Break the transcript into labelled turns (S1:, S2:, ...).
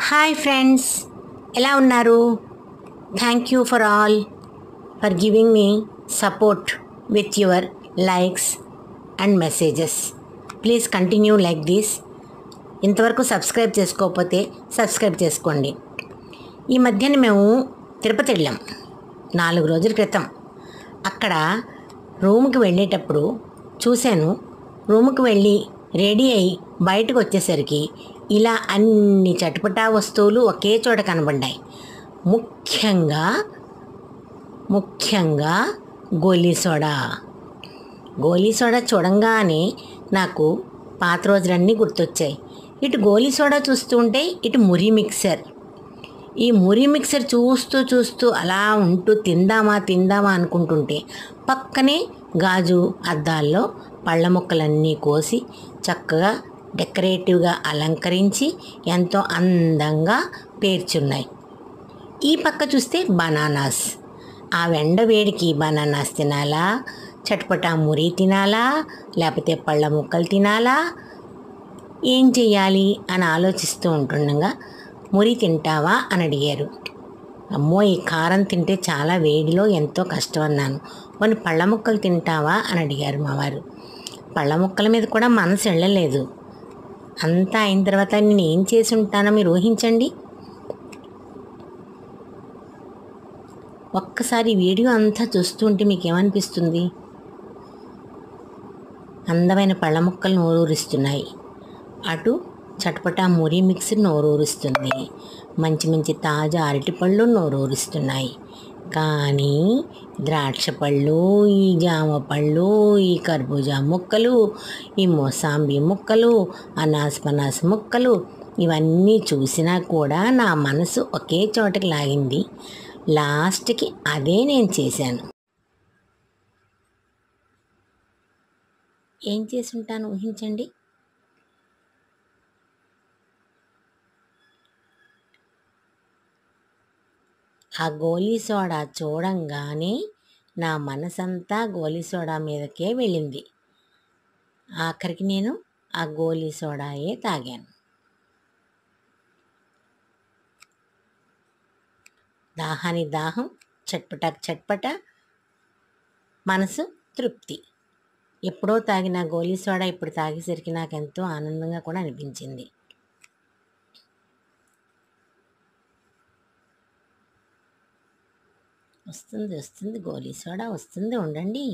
S1: Hi friends, ఎలా ఉన్నారు? Thank you for all for giving me support with your likes and messages. Please continue like this. ఇంతవరకు subscribe చేసుకోకపోతే subscribe చేసుకోండి. ఈ మధ్యన మేము తిరుపతి వెళ్ళాం 4 రోజుల క్రితం. అక్కడ రూమ్కి వెళ్ళేటప్పుడు చూశాను. రూమ్కి వెళ్ళి రెడీ అయి బయటకు వచ్చేసరికి ఇలా అన్ని చటపటా వస్తువులు ఒకే చోట కనబడ్డాయి. ముఖ్యంగా గోలీ సోడా చూడంగానే నాకు పాత రోజులన్నీ గుర్తొచ్చాయి. ఇటు గోలీ సోడా చూస్తుంటే ఇటు మురి మిక్సర్. ఈ మురి మిక్సర్ చూస్తూ అలా ఉంటూ తిందామా అనుకుంటుంటే పక్కనే గాజు అద్దాల్లో పళ్ళ ముక్కలన్నీ కోసి చక్కగా డెకరేటివ్గా అలంకరించి ఎంతో అందంగా పేర్చున్నాయి. ఈ పక్క చూస్తే బనానాస్. ఆ వెండ వేడికి బనానాస్ తినాలా, చట్పటా మురి తినాలా, లేకపోతే పళ్ళ ముక్కలు తినాలా, ఏం చెయ్యాలి అని ఆలోచిస్తూ ఉంటుండగా మురి తింటావా అని అడిగారు. అమ్మో, ఈ కారం తింటే చాలా వేడిలో ఎంతో కష్టం అన్నాను. కొన్ని పళ్ళ ముక్కలు తింటావా అని అడిగారు మా వారు. పళ్ళ ముక్కల మీద కూడా మనసు వెళ్ళలేదు. అంతా అయిన తర్వాత నేను ఏం చేసి ఉంటానో మీరు ఊహించండి. ఒక్కసారి వీడియో అంతా చూస్తూ ఉంటే మీకు ఏమనిపిస్తుంది? అందమైన పళ్ళ ముక్కలు నోరూరిస్తున్నాయి, అటు చటపటా మురి మిక్సర్ నోరూరిస్తుంది, మంచి తాజా అరటిపళ్ళు నోరూరిస్తున్నాయి. కానీ ద్రాక్ష పళ్ళు, ఈ జామ పళ్ళు, ఈ కర్బూజా ముక్కలు, ఈ మోసాంబీ ముక్కలు, అనాసపనాస ముక్కలు ఇవన్నీ చూసినా కూడా నా మనసు ఒకే చోటకి లాగింది. లాస్ట్కి అదే నేను చేశాను. ఏం చేసి ఉంటాను ఊహించండి. ఆ గోలీ సోడా చూడంగానే నా మనసంతా గోలీ సోడా మీదకే వెళ్ళింది. ఆఖరికి నేను ఆ గోలీ సోడాయే తాగాను. దాహానికి దాహం, చట్పట, మనసు తృప్తి. ఎప్పుడో తాగిన గోలీ సోడా ఇప్పుడు తాగేసరికి నాకు ఎంతో ఆనందంగా కూడా అనిపించింది. వస్తుంది గోలీ సోడా వస్తుంది, ఉండండి.